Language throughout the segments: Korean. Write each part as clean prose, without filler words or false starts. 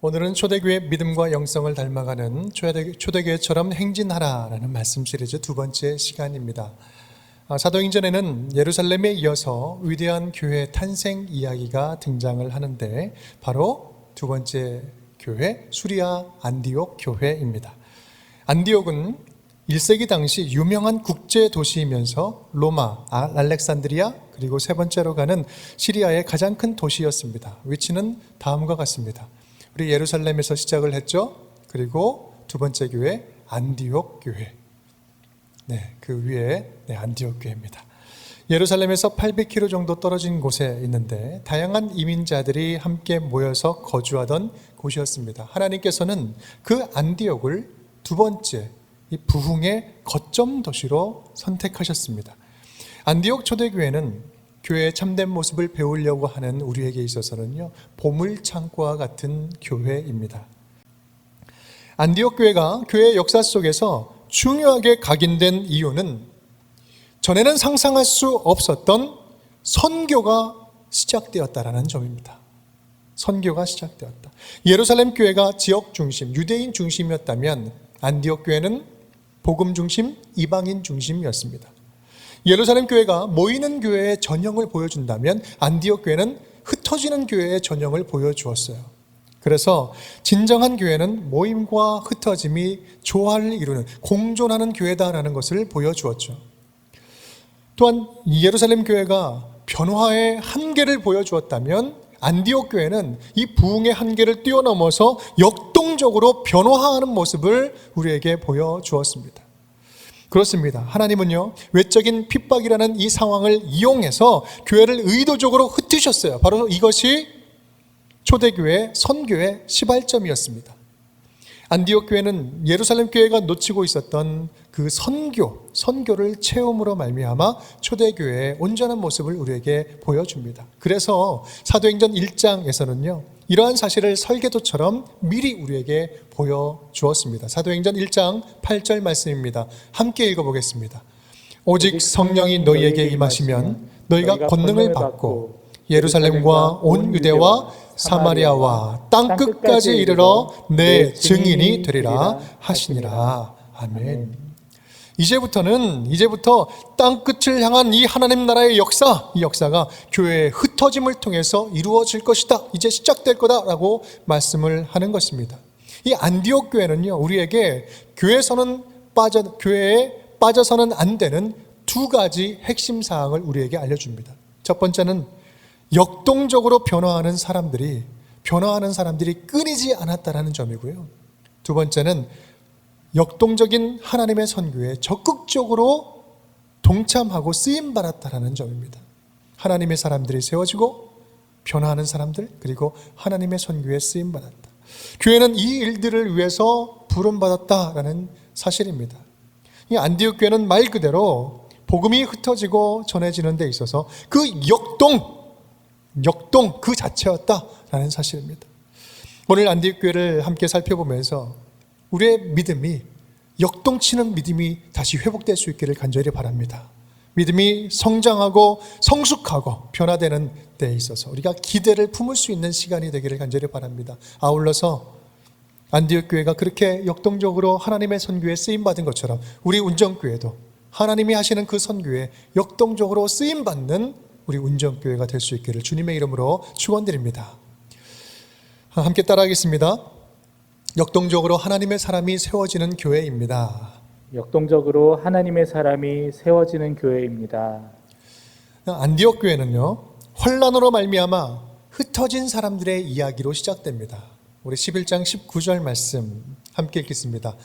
오늘은 초대교회 믿음과 영성을 닮아가는 초대교회처럼 행진하라라는 말씀 시리즈 두 번째 시간입니다. 사도행전에는 예루살렘에 이어서 위대한 교회 탄생 이야기가 등장을 하는데 바로 두 번째 교회 수리아 안디옥 교회입니다. 안디옥은 1세기 당시 유명한 국제 도시이면서 로마, 알렉산드리아 그리고 세 번째로 가는 시리아의 가장 큰 도시였습니다. 위치는 다음과 같습니다. 우리 예루살렘에서 시작을 했죠. 그리고 두 번째 교회 안디옥 교회. 그 위에 안디옥 교회입니다. 예루살렘에서 800km 정도 떨어진 곳에 있는데 다양한 이민자들이 함께 모여서 거주하던 곳이었습니다. 하나님께서는 그 안디옥을 두 번째 이 부흥의 거점 도시로 선택하셨습니다. 안디옥 초대교회는 교회의 참된 모습을 배우려고 하는 우리에게 있어서는요, 보물창고와 같은 교회입니다. 안디옥 교회가 교회의 역사 속에서 중요하게 각인된 이유는 전에는 상상할 수 없었던 선교가 시작되었다라는 점입니다. 선교가 시작되었다. 예루살렘 교회가 지역 중심, 유대인 중심이었다면 안디옥 교회는 복음 중심, 이방인 중심이었습니다. 예루살렘 교회가 모이는 교회의 전형을 보여준다면 안디옥 교회는 흩어지는 교회의 전형을 보여주었어요. 그래서 진정한 교회는 모임과 흩어짐이 조화를 이루는 공존하는 교회다라는 것을 보여주었죠. 또한 예루살렘 교회가 변화의 한계를 보여주었다면 안디옥 교회는 이 부흥의 한계를 뛰어넘어서 역동적으로 변화하는 모습을 우리에게 보여주었습니다. 그렇습니다. 하나님은요, 외적인 핍박이라는 이 상황을 이용해서 교회를 의도적으로 흩으셨어요. 바로 이것이 초대교회, 선교의 시발점이었습니다. 안디옥 교회는 예루살렘 교회가 놓치고 있었던 그 선교를 체험으로 말미암아 초대교회의 온전한 모습을 우리에게 보여줍니다. 그래서 사도행전 1장에서는요, 이러한 사실을 설계도처럼 미리 우리에게 보여주었습니다. 사도행전 1장 8절 말씀입니다. 함께 읽어보겠습니다. 오직 성령이 너희에게 임하시면 너희가 권능을 받고 예루살렘과 온 유대와 사마리아와 땅끝까지 이르러 내 증인이 되리라 하시니라. 아멘. 이제부터 땅끝을 향한 이 하나님 나라의 역사, 이 역사가 교회의 흩어짐을 통해서 이루어질 것이다. 이제 시작될 거다라고 말씀을 하는 것입니다. 이 안디옥 교회는요, 우리에게 교회에 빠져서는 안 되는 두 가지 핵심 사항을 우리에게 알려줍니다. 첫 번째는 역동적으로 변화하는 사람들이 끊이지 않았다라는 점이고요. 두 번째는 역동적인 하나님의 선교에 적극적으로 동참하고 쓰임받았다라는 점입니다. 하나님의 사람들이 세워지고 변화하는 사람들, 그리고 하나님의 선교에 쓰임받았다. 교회는 이 일들을 위해서 부름받았다라는 사실입니다. 이 안디옥 교회는 말 그대로 복음이 흩어지고 전해지는 데 있어서 그 역동 그 자체였다라는 사실입니다. 오늘 안디옥 교회를 함께 살펴보면서 우리의 믿음이 역동치는 믿음이 다시 회복될 수 있기를 간절히 바랍니다. 믿음이 성장하고 성숙하고 변화되는 데에 있어서 우리가 기대를 품을 수 있는 시간이 되기를 간절히 바랍니다. 아울러서 안디옥 교회가 그렇게 역동적으로 하나님의 선교에 쓰임받은 것처럼 우리 운정교회도 하나님이 하시는 그 선교에 역동적으로 쓰임받는 우리 운정교회가 될 수 있기를 주님의 이름으로 축원드립니다. 함께 따라하겠습니다. 역동적으로 하나님의 사람이 세워지는 교회입니다. 역동적으로 하나님의 사람이 세워지는 교회입니다. 안디옥 교회는요, 환난으로 말미암아 흩어진 사람들의 이야기로 시작됩니다. 우리 11장 19절 말씀 함께 읽겠습니다.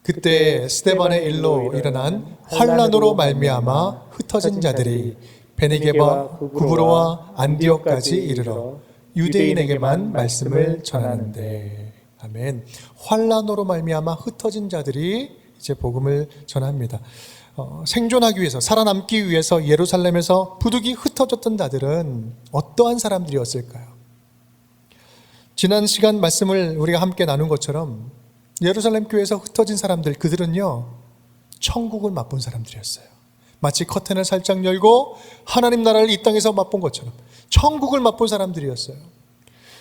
그때 스데반의 일로 일어난 환난으로 말미암아 흩어진 자들이 베니게와 구브로와 안디옥까지 이르러 유대인에게만 말씀을 전하는데. 아멘. 환난으로 말미암아 흩어진 자들이 이제 복음을 전합니다. 생존하기 위해서, 살아남기 위해서 예루살렘에서 부득이 흩어졌던 자들은 어떠한 사람들이었을까요? 지난 시간 말씀을 우리가 함께 나눈 것처럼 예루살렘 교회에서 흩어진 사람들, 그들은요, 천국을 맛본 사람들이었어요. 마치 커튼을 살짝 열고 하나님 나라를 이 땅에서 맛본 것처럼 천국을 맛본 사람들이었어요.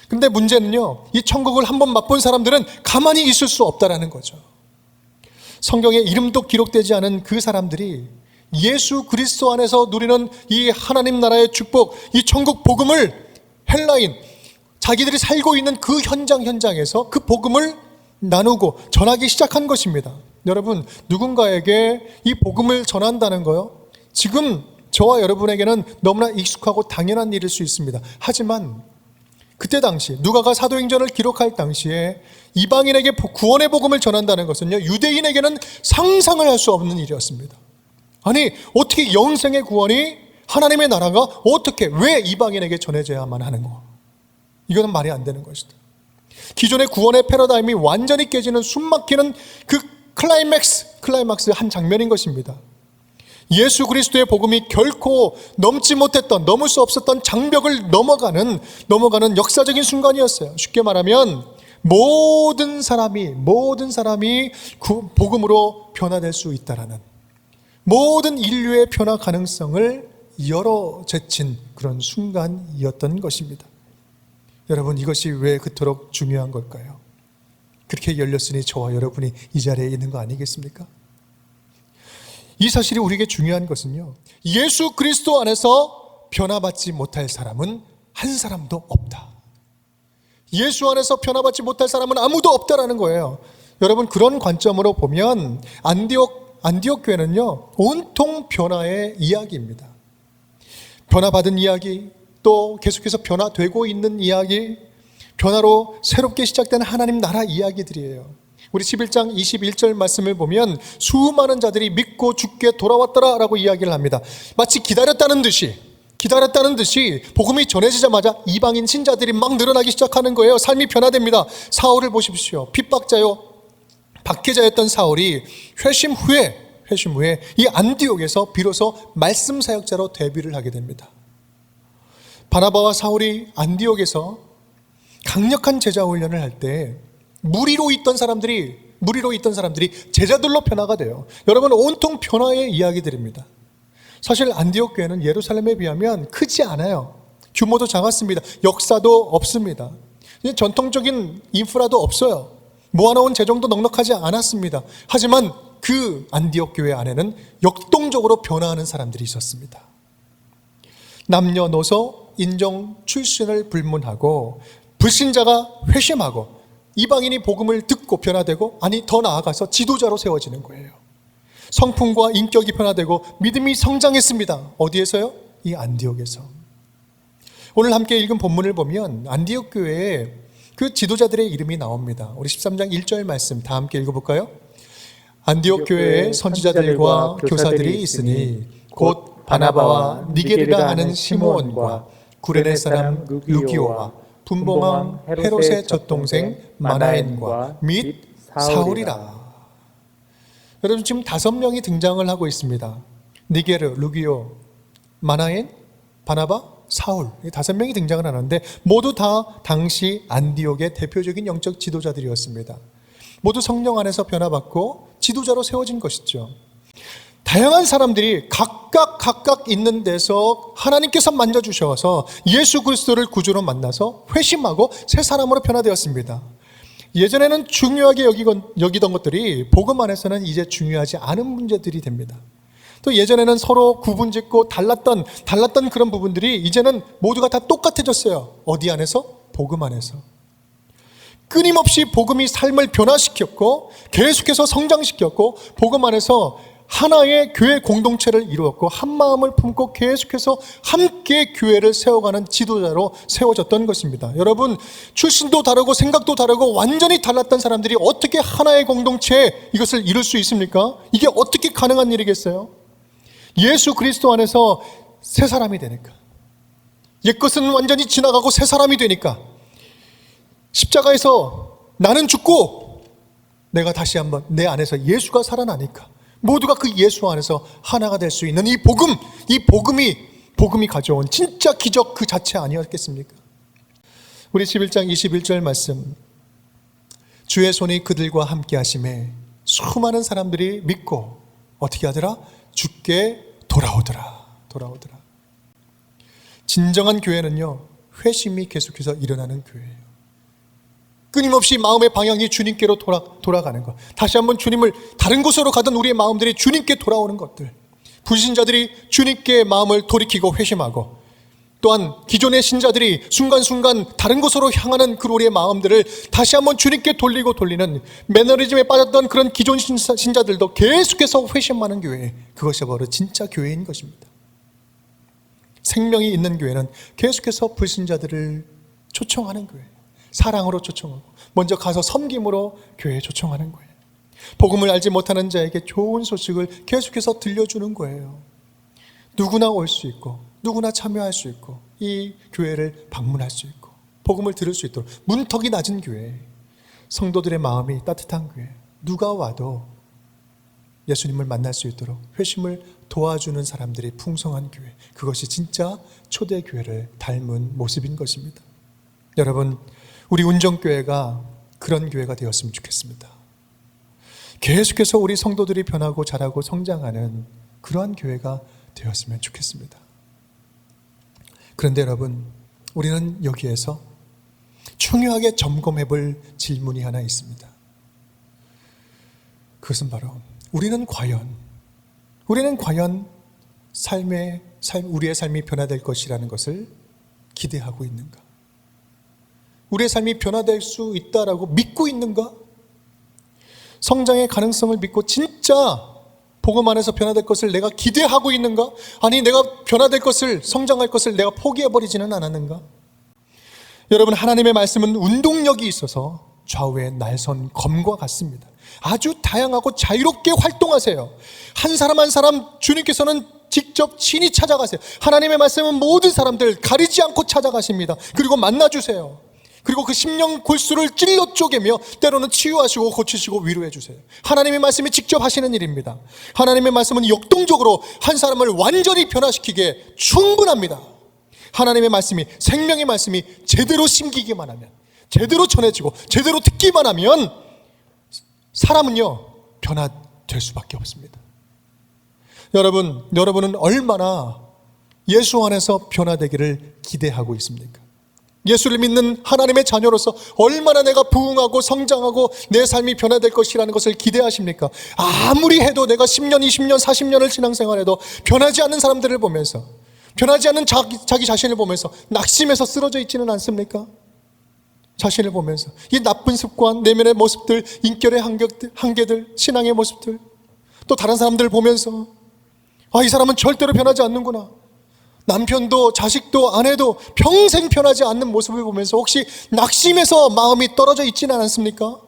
근데 문제는요, 이 천국을 한번 맛본 사람들은 가만히 있을 수 없다라는 거죠. 성경에 이름도 기록되지 않은 그 사람들이 예수 그리스도 안에서 누리는 이 하나님 나라의 축복, 이 천국 복음을 헬라인, 자기들이 살고 있는 그 현장에서 그 복음을 나누고 전하기 시작한 것입니다. 여러분, 누군가에게 이 복음을 전한다는 거요, 지금 저와 여러분에게는 너무나 익숙하고 당연한 일일 수 있습니다. 하지만 그때 당시 누가가 사도행전을 기록할 당시에 이방인에게 구원의 복음을 전한다는 것은요, 유대인에게는 상상을 할 수 없는 일이었습니다. 아니, 어떻게 영생의 구원이, 하나님의 나라가 어떻게, 왜 이방인에게 전해져야만 하는 거? 이거는 말이 안 되는 것이다. 기존의 구원의 패러다임이 완전히 깨지는, 숨막히는 그 클라이막스 한 장면인 것입니다. 예수 그리스도의 복음이 결코 넘지 못했던, 넘을 수 없었던 장벽을 넘어가는 역사적인 순간이었어요. 쉽게 말하면 모든 사람이 복음으로 변화될 수 있다라는, 모든 인류의 변화 가능성을 열어제친 그런 순간이었던 것입니다. 여러분, 이것이 왜 그토록 중요한 걸까요? 그렇게 열렸으니 저와 여러분이 이 자리에 있는 거 아니겠습니까? 이 사실이 우리에게 중요한 것은요, 예수 그리스도 안에서 변화받지 못할 사람은 한 사람도 없다. 예수 안에서 변화받지 못할 사람은 아무도 없다라는 거예요. 여러분, 그런 관점으로 보면 안디옥 교회는요, 온통 변화의 이야기입니다. 변화받은 이야기, 또 계속해서 변화되고 있는 이야기, 변화로 새롭게 시작된 하나님 나라 이야기들이에요. 우리 11장 21절 말씀을 보면 수많은 자들이 믿고 주께 돌아왔더라 라고 이야기를 합니다. 마치 기다렸다는 듯이 복음이 전해지자마자 이방인 신자들이 막 늘어나기 시작하는 거예요. 삶이 변화됩니다. 사울을 보십시오. 핍박자요, 박해자였던 사울이 회심 후에 이 안디옥에서 비로소 말씀 사역자로 데뷔를 하게 됩니다. 바나바와 사울이 안디옥에서 강력한 제자 훈련을 할 때 무리로 있던 사람들이 제자들로 변화가 돼요. 여러분, 온통 변화의 이야기들입니다. 사실 안디옥 교회는 예루살렘에 비하면 크지 않아요. 규모도 작았습니다. 역사도 없습니다. 전통적인 인프라도 없어요. 모아놓은 재정도 넉넉하지 않았습니다. 하지만 그 안디옥 교회 안에는 역동적으로 변화하는 사람들이 있었습니다. 남녀노소, 인종, 출신을 불문하고 불신자가 회심하고 이방인이 복음을 듣고 변화되고, 아니 더 나아가서 지도자로 세워지는 거예요. 성품과 인격이 변화되고 믿음이 성장했습니다. 어디에서요? 이 안디옥에서. 오늘 함께 읽은 본문을 보면 안디옥 교회에 그 지도자들의 이름이 나옵니다. 우리 13장 1절 말씀 다 함께 읽어볼까요? 안디옥 교회에 선지자들과 교사들이 있으니 곧 바나바와 니게르라 하는 시므온과 구레네 사람 루기오와 분봉왕 헤롯의 젖동생 마나엔과 및 사울이라. 여러분, 지금 5명이 등장을 하고 있습니다. 니게르, 루기오, 마나엔, 바나바, 사울, 이 5명이 등장을 하는데 모두 다 당시 안디옥의 대표적인 영적 지도자들이었습니다. 모두 성령 안에서 변화받고 지도자로 세워진 것이죠. 다양한 사람들이 각각 있는 데서 하나님께서 만져주셔서 예수 그리스도를 구주로 만나서 회심하고 새 사람으로 변화되었습니다. 예전에는 중요하게 여기던 것들이 복음 안에서는 이제 중요하지 않은 문제들이 됩니다. 또 예전에는 서로 구분짓고 달랐던 그런 부분들이 이제는 모두가 다 똑같아졌어요. 어디 안에서? 복음 안에서. 끊임없이 복음이 삶을 변화시켰고 계속해서 성장시켰고, 복음 안에서 하나의 교회 공동체를 이루었고 한 마음을 품고 계속해서 함께 교회를 세워가는 지도자로 세워졌던 것입니다. 여러분, 출신도 다르고 생각도 다르고 완전히 달랐던 사람들이 어떻게 하나의 공동체에 이것을 이룰 수 있습니까? 이게 어떻게 가능한 일이겠어요? 예수 그리스도 안에서 새 사람이 되니까, 옛것은 완전히 지나가고 새 사람이 되니까, 십자가에서 나는 죽고 내가 다시 한번 내 안에서 예수가 살아나니까 모두가 그 예수 안에서 하나가 될 수 있는 이 복음이 가져온 진짜 기적 그 자체 아니었겠습니까? 우리 11장 21절 말씀, 주의 손이 그들과 함께 하심에 수많은 사람들이 믿고 어떻게 하더라? 주께 돌아오더라. 진정한 교회는요, 회심이 계속해서 일어나는 교회예요. 끊임없이 마음의 방향이 주님께로 돌아가는 것. 다시 한번 주님을 다른 곳으로 가던 우리의 마음들이 주님께 돌아오는 것들. 불신자들이 주님께 마음을 돌이키고 회심하고, 또한 기존의 신자들이 순간순간 다른 곳으로 향하는 그 우리의 마음들을 다시 한번 주님께 돌리는, 매너리즘에 빠졌던 그런 기존 신자들도 계속해서 회심하는 교회, 그것이 바로 진짜 교회인 것입니다. 생명이 있는 교회는 계속해서 불신자들을 초청하는 교회, 사랑으로 초청하고 먼저 가서 섬김으로 교회에 초청하는 거예요. 복음을 알지 못하는 자에게 좋은 소식을 계속해서 들려주는 거예요. 누구나 올 수 있고 누구나 참여할 수 있고 이 교회를 방문할 수 있고 복음을 들을 수 있도록 문턱이 낮은 교회, 성도들의 마음이 따뜻한 교회, 누가 와도 예수님을 만날 수 있도록 회심을 도와주는 사람들이 풍성한 교회, 그것이 진짜 초대교회를 닮은 모습인 것입니다. 여러분, 우리 운정교회가 그런 교회가 되었으면 좋겠습니다. 계속해서 우리 성도들이 변하고 자라고 성장하는 그러한 교회가 되었으면 좋겠습니다. 그런데 여러분, 우리는 여기에서 중요하게 점검해 볼 질문이 하나 있습니다. 그것은 바로 우리는 과연 우리의 삶이 변화될 것이라는 것을 기대하고 있는가? 우리의 삶이 변화될 수 있다라고 믿고 있는가? 성장의 가능성을 믿고 진짜 복음 안에서 변화될 것을 내가 기대하고 있는가? 아니, 내가 변화될 것을, 성장할 것을 내가 포기해버리지는 않았는가? 여러분, 하나님의 말씀은 운동력이 있어서 좌우의 날선 검과 같습니다. 아주 다양하고 자유롭게 활동하세요. 한 사람 한 사람 주님께서는 직접 친히 찾아가세요. 하나님의 말씀은 모든 사람들 가리지 않고 찾아가십니다. 그리고 만나주세요. 그리고 그 심령 골수를 찔러 쪼개며 때로는 치유하시고 고치시고 위로해 주세요. 하나님의 말씀이 직접 하시는 일입니다. 하나님의 말씀은 역동적으로 한 사람을 완전히 변화시키기에 충분합니다. 하나님의 말씀이, 생명의 말씀이 제대로 심기기만 하면, 제대로 전해지고 제대로 듣기만 하면 사람은요 변화될 수밖에 없습니다. 여러분은 얼마나 예수 안에서 변화되기를 기대하고 있습니까? 예수를 믿는 하나님의 자녀로서 얼마나 내가 부흥하고 성장하고 내 삶이 변화될 것이라는 것을 기대하십니까? 아무리 해도 내가 10년, 20년, 40년을 신앙생활해도 변하지 않는 사람들을 보면서, 변하지 않는 자기 자신을 보면서 낙심해서 쓰러져 있지는 않습니까? 자신을 보면서 이 나쁜 습관, 내면의 모습들, 인격의 한계들, 신앙의 모습들, 또 다른 사람들을 보면서 이 사람은 절대로 변하지 않는구나. 남편도 자식도 아내도 평생 변하지 않는 모습을 보면서 혹시 낙심해서 마음이 떨어져 있지는 않습니까?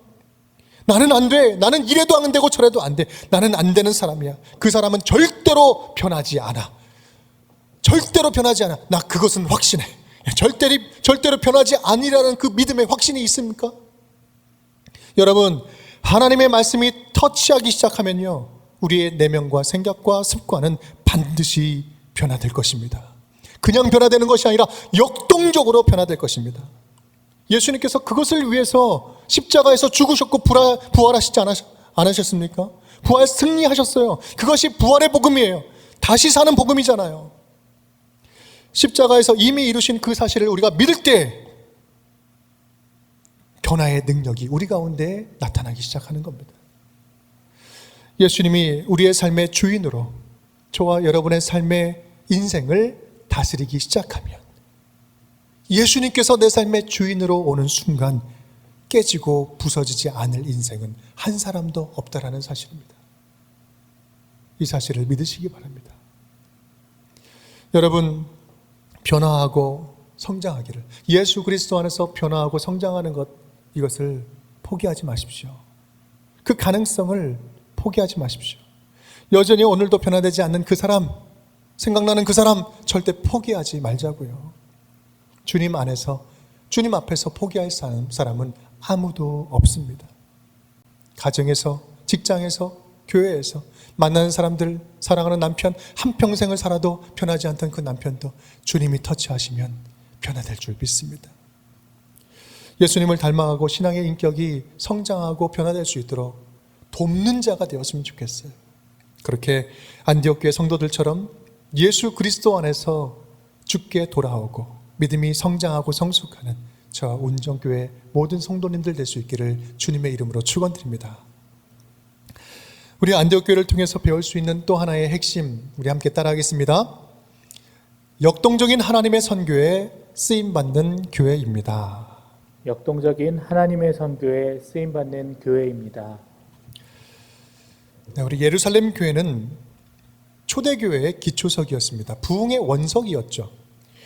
나는 안 돼. 나는 이래도 안 되고 저래도 안 돼. 나는 안 되는 사람이야. 그 사람은 절대로 변하지 않아. 절대로 변하지 않아. 나 그것은 확신해. 절대로 변하지 아니라는 그 믿음의 확신이 있습니까? 여러분, 하나님의 말씀이 터치하기 시작하면요, 우리의 내면과 생각과 습관은 반드시 변화될 것입니다. 그냥 변화되는 것이 아니라 역동적으로 변화될 것입니다. 예수님께서 그것을 위해서 십자가에서 죽으셨고 부활하시지 않으셨습니까? 부활 승리하셨어요. 그것이 부활의 복음이에요. 다시 사는 복음이잖아요. 십자가에서 이미 이루신 그 사실을 우리가 믿을 때 변화의 능력이 우리 가운데 나타나기 시작하는 겁니다. 예수님이 우리의 삶의 주인으로 저와 여러분의 삶의 인생을 다스리기 시작하면, 예수님께서 내 삶의 주인으로 오는 순간 깨지고 부서지지 않을 인생은 한 사람도 없다라는 사실입니다. 이 사실을 믿으시기 바랍니다. 여러분, 변화하고 성장하기를, 예수 그리스도 안에서 변화하고 성장하는 것, 이것을 포기하지 마십시오. 그 가능성을 포기하지 마십시오. 여전히 오늘도 변화되지 않는 그 사람, 생각나는 그 사람 절대 포기하지 말자고요. 주님 안에서, 주님 앞에서 포기할 사람은 아무도 없습니다. 가정에서, 직장에서, 교회에서 만나는 사람들, 사랑하는 남편, 한평생을 살아도 변하지 않던 그 남편도 주님이 터치하시면 변화될 줄 믿습니다. 예수님을 닮아가고 신앙의 인격이 성장하고 변화될 수 있도록 돕는 자가 되었으면 좋겠어요. 그렇게 안디옥 교회 성도들처럼 예수 그리스도 안에서 주께 돌아오고 믿음이 성장하고 성숙하는 저 운정교회 모든 성도님들 될 수 있기를 주님의 이름으로 축원드립니다. 우리 안디옥교회를 통해서 배울 수 있는 또 하나의 핵심, 우리 함께 따라하겠습니다. 역동적인 하나님의 선교에 쓰임받는 교회입니다. 역동적인 하나님의 선교에 쓰임받는 교회입니다. 네, 우리 예루살렘 교회는 초대교회의 기초석이었습니다. 부흥의 원석이었죠.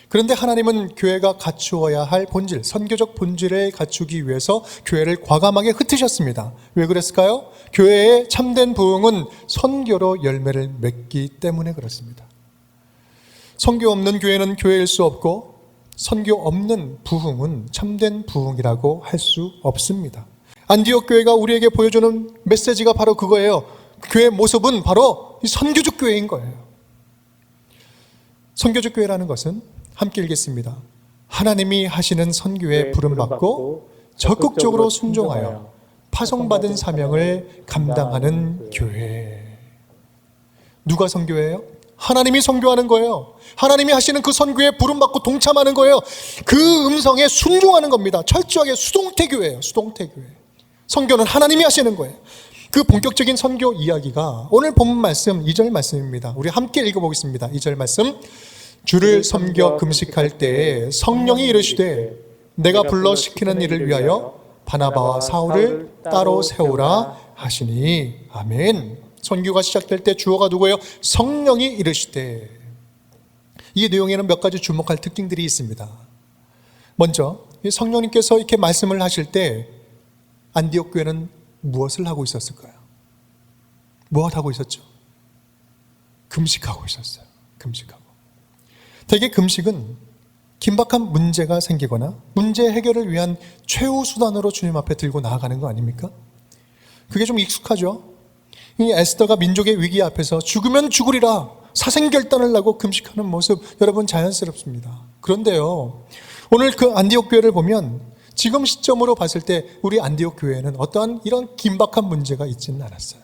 그런데 하나님은 교회가 갖추어야 할 본질, 선교적 본질을 갖추기 위해서 교회를 과감하게 흩으셨습니다. 왜 그랬을까요? 교회의 참된 부흥은 선교로 열매를 맺기 때문에 그렇습니다. 선교 없는 교회는 교회일 수 없고 선교 없는 부흥은 참된 부흥이라고 할 수 없습니다. 안디옥 교회가 우리에게 보여주는 메시지가 바로 그거예요. 교회의 모습은 바로 이 선교적 교회인 거예요. 선교적 교회라는 것은 함께 읽겠습니다. 하나님이 하시는 선교에 부름받고 적극적으로 순종하여 파송받은 사명을 감당하는 교회. 누가 선교예요? 하나님이 선교하는 거예요. 하나님이 하시는 그 선교에 부름받고 동참하는 거예요. 그 음성에 순종하는 겁니다. 철저하게 수동태교회예요. 수동태교회. 선교는 하나님이 하시는 거예요. 그 본격적인 선교 이야기가 오늘 본문 말씀 2절 말씀입니다. 우리 함께 읽어보겠습니다. 2절 말씀. 주를 섬겨 금식할 때에 성령이 이르시되 내가 불러 시키는 일을 위하여 바나바와 사울을 따로 세우라 하시니. 아멘. 선교가 시작될 때 주어가 누구예요? 성령이 이르시되. 이 내용에는 몇 가지 주목할 특징들이 있습니다. 먼저 성령님께서 이렇게 말씀을 하실 때 안디옥 교회는 무엇을 하고 있었을까요? 무엇 하고 있었죠? 금식하고 있었어요. 금식하고. 대개 금식은 긴박한 문제가 생기거나 문제 해결을 위한 최후 수단으로 주님 앞에 들고 나아가는 거 아닙니까? 그게 좀 익숙하죠? 이 에스더가 민족의 위기 앞에서 죽으면 죽으리라 사생결단을 하고 금식하는 모습, 여러분 자연스럽습니다. 그런데요, 오늘 그 안디옥 교회를 보면 지금 시점으로 봤을 때 우리 안디옥 교회는 어떠한 이런 긴박한 문제가 있지는 않았어요.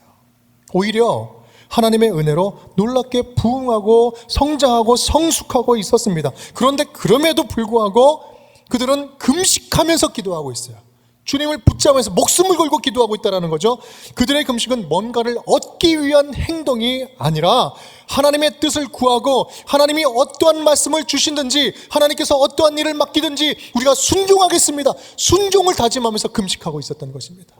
오히려 하나님의 은혜로 놀랍게 부흥하고 성장하고 성숙하고 있었습니다. 그런데 그럼에도 불구하고 그들은 금식하면서 기도하고 있어요. 주님을 붙잡으면서 목숨을 걸고 기도하고 있다는 거죠. 그들의 금식은 뭔가를 얻기 위한 행동이 아니라 하나님의 뜻을 구하고 하나님이 어떠한 말씀을 주시든지 하나님께서 어떠한 일을 맡기든지 우리가 순종하겠습니다. 순종을 다짐하면서 금식하고 있었던 것입니다.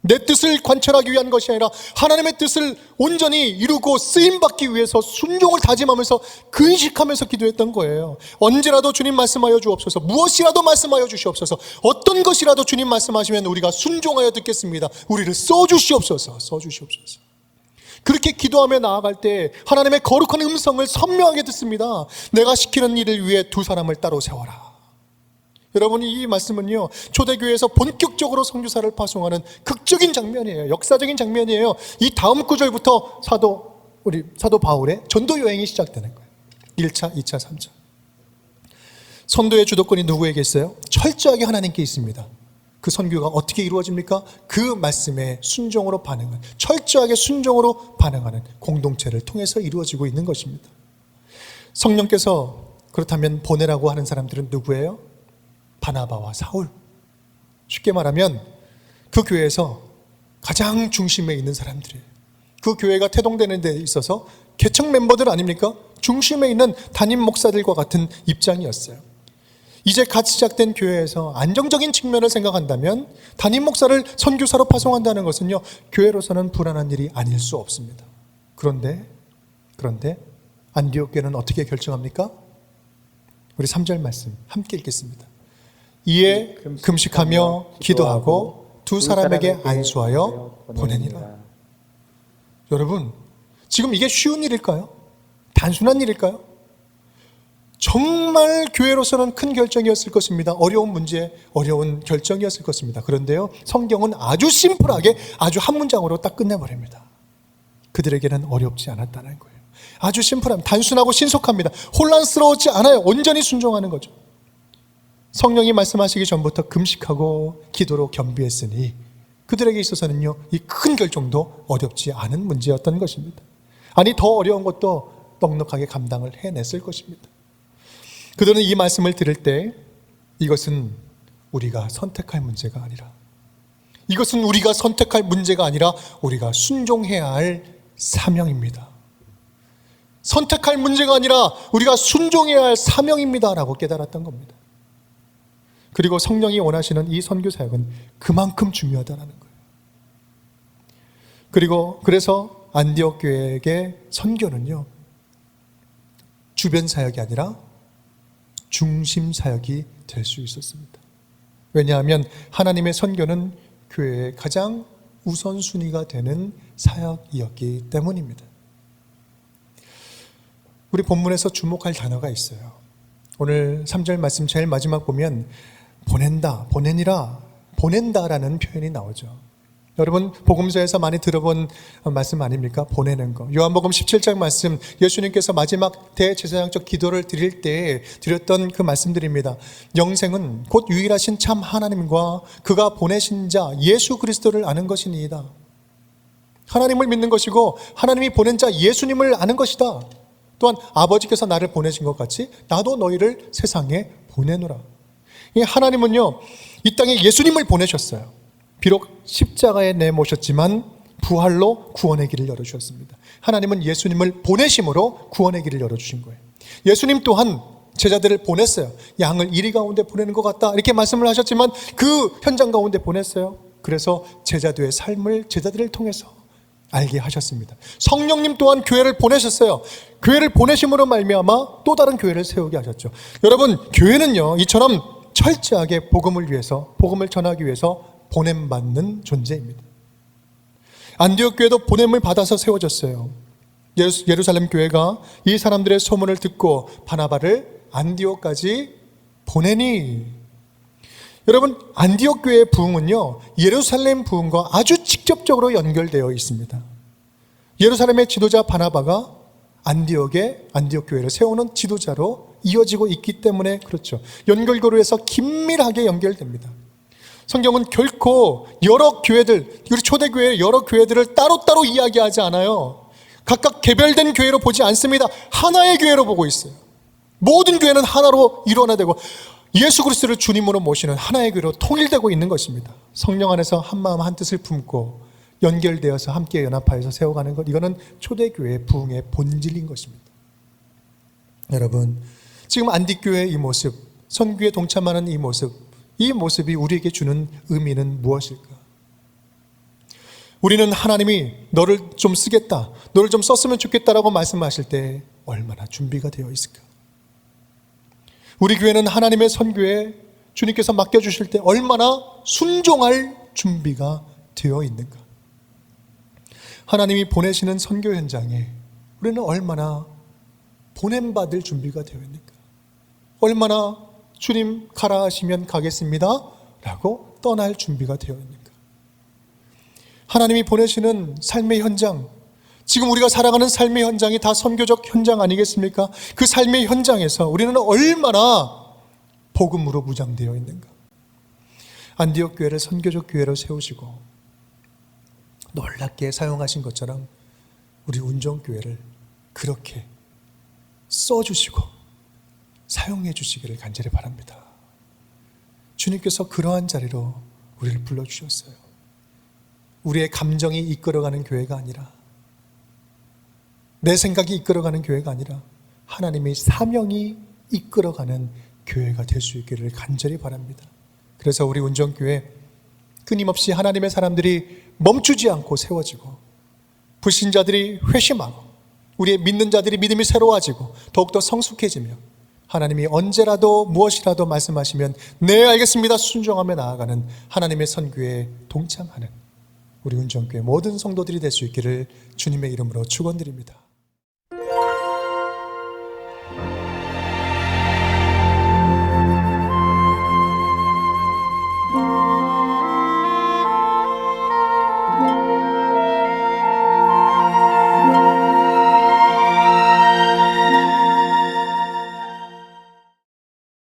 내 뜻을 관철하기 위한 것이 아니라 하나님의 뜻을 온전히 이루고 쓰임받기 위해서 순종을 다짐하면서 근식하면서 기도했던 거예요. 언제라도 주님 말씀하여 주옵소서. 무엇이라도 말씀하여 주시옵소서. 어떤 것이라도 주님 말씀하시면 우리가 순종하여 듣겠습니다. 우리를 써주시옵소서. 써주시옵소서. 그렇게 기도하며 나아갈 때 하나님의 거룩한 음성을 선명하게 듣습니다. 내가 시키는 일을 위해 두 사람을 따로 세워라. 여러분이 이 말씀은요, 초대교회에서 본격적으로 선교사를 파송하는 극적인 장면이에요. 역사적인 장면이에요. 이 다음 구절부터 사도 바울의 전도 여행이 시작되는 거예요. 1차, 2차, 3차. 선도의 주도권이 누구에게 있어요? 철저하게 하나님께 있습니다. 그 선교가 어떻게 이루어집니까? 그 말씀에 순종으로 반응하는, 철저하게 순종으로 반응하는 공동체를 통해서 이루어지고 있는 것입니다. 성령께서 그렇다면 보내라고 하는 사람들은 누구예요? 바나바와 사울. 쉽게 말하면 그 교회에서 가장 중심에 있는 사람들이에요. 그 교회가 태동되는 데 있어서 개척 멤버들 아닙니까? 중심에 있는 담임 목사들과 같은 입장이었어요. 이제 갓 시작된 교회에서 안정적인 측면을 생각한다면 담임 목사를 선교사로 파송한다는 것은요, 교회로서는 불안한 일이 아닐 수 없습니다. 그런데 안디옥 교회는 어떻게 결정합니까? 우리 3절 말씀 함께 읽겠습니다. 이에 금식하며 기도하고 두 사람에게 안수하여 보내니라. 여러분, 지금 이게 쉬운 일일까요? 단순한 일일까요? 정말 교회로서는 큰 결정이었을 것입니다. 어려운 문제, 어려운 결정이었을 것입니다. 그런데요, 성경은 아주 심플하게 아주 한 문장으로 딱 끝내버립니다. 그들에게는 어렵지 않았다는 거예요. 아주 심플합니다. 단순하고 신속합니다. 혼란스러웠지 않아요. 온전히 순종하는 거죠. 성령이 말씀하시기 전부터 금식하고 기도로 겸비했으니 그들에게 있어서는요, 이 큰 결정도 어렵지 않은 문제였던 것입니다. 아니, 더 어려운 것도 넉넉하게 감당을 해냈을 것입니다. 그들은 이 말씀을 들을 때 이것은 우리가 선택할 문제가 아니라, 이것은 우리가 선택할 문제가 아니라 우리가 순종해야 할 사명입니다. 선택할 문제가 아니라 우리가 순종해야 할 사명입니다 라고 깨달았던 겁니다. 그리고 성령이 원하시는 이 선교 사역은 그만큼 중요하다는 거예요. 그리고 그래서 안디옥 교회에게 선교는요, 주변 사역이 아니라 중심 사역이 될 수 있었습니다. 왜냐하면 하나님의 선교는 교회의 가장 우선순위가 되는 사역이었기 때문입니다. 우리 본문에서 주목할 단어가 있어요. 오늘 3절 말씀 제일 마지막 보면 보낸다, 보내니라, 보낸다라는 표현이 나오죠. 여러분 복음서에서 많이 들어본 말씀 아닙니까? 보내는 거. 요한복음 17장 말씀, 예수님께서 마지막 대제사장적 기도를 드릴 때 드렸던 그 말씀들입니다. 영생은 곧 유일하신 참 하나님과 그가 보내신 자 예수 그리스도를 아는 것이니이다. 하나님을 믿는 것이고 하나님이 보낸 자 예수님을 아는 것이다. 또한 아버지께서 나를 보내신 것 같이 나도 너희를 세상에 보내노라. 이 하나님은요, 이 땅에 예수님을 보내셨어요. 비록 십자가에 내모셨지만 부활로 구원의 길을 열어주셨습니다. 하나님은 예수님을 보내심으로 구원의 길을 열어주신 거예요. 예수님 또한 제자들을 보냈어요. 양을 이리 가운데 보내는 것 같다 이렇게 말씀을 하셨지만 그 현장 가운데 보냈어요. 그래서 제자들의 삶을 제자들을 통해서 알게 하셨습니다. 성령님 또한 교회를 보내셨어요. 교회를 보내심으로 말미암아 또 다른 교회를 세우게 하셨죠. 여러분 교회는요, 이처럼 철저하게 복음을 위해서, 복음을 전하기 위해서 보냄받는 존재입니다. 안디옥 교회도 보냄을 받아서 세워졌어요. 예루살렘 교회가 이 사람들의 소문을 듣고 바나바를 안디옥까지 보내니, 여러분 안디옥 교회의 부흥은요, 예루살렘 부흥과 아주 직접적으로 연결되어 있습니다. 예루살렘의 지도자 바나바가 안디옥 교회를 세우는 지도자로 이어지고 있기 때문에 그렇죠. 연결고리에서 긴밀하게 연결됩니다. 성경은 결코 여러 교회들, 우리 초대교회의 여러 교회들을 따로따로 이야기하지 않아요. 각각 개별된 교회로 보지 않습니다. 하나의 교회로 보고 있어요. 모든 교회는 하나로 일원화되고 예수 그리스도를 주님으로 모시는 하나의 교회로 통일되고 있는 것입니다. 성령 안에서 한 마음 한 뜻을 품고 연결되어서 함께 연합하여서 세워가는 것, 이거는 초대교회의 부흥의 본질인 것입니다. 여러분 지금 안디교회의 이 모습, 선교에 동참하는 이 모습이 우리에게 주는 의미는 무엇일까? 우리는 하나님이 너를 좀 쓰겠다, 너를 좀 썼으면 좋겠다라고 말씀하실 때 얼마나 준비가 되어 있을까? 우리 교회는 하나님의 선교에 주님께서 맡겨주실 때 얼마나 순종할 준비가 되어 있는가? 하나님이 보내시는 선교 현장에 우리는 얼마나 보냄받을 준비가 되어 있는가? 얼마나 주님 가라 하시면 가겠습니다 라고 떠날 준비가 되어 있는가? 하나님이 보내시는 삶의 현장, 지금 우리가 살아가는 삶의 현장이 다 선교적 현장 아니겠습니까? 그 삶의 현장에서 우리는 얼마나 복음으로 무장되어 있는가? 안디옥 교회를 선교적 교회로 세우시고 놀랍게 사용하신 것처럼 우리 운정교회를 그렇게 써주시고 사용해 주시기를 간절히 바랍니다. 주님께서 그러한 자리로 우리를 불러주셨어요. 우리의 감정이 이끌어가는 교회가 아니라, 내 생각이 이끌어가는 교회가 아니라 하나님의 사명이 이끌어가는 교회가 될 수 있기를 간절히 바랍니다. 그래서 우리 운정교회 끊임없이 하나님의 사람들이 멈추지 않고 세워지고, 불신자들이 회심하고, 우리의 믿는 자들이 믿음이 새로워지고 더욱더 성숙해지며, 하나님이 언제라도 무엇이라도 말씀하시면 네 알겠습니다 순종하며 나아가는 하나님의 선교에 동참하는 우리 운정교회 모든 성도들이 될 수 있기를 주님의 이름으로 축원드립니다.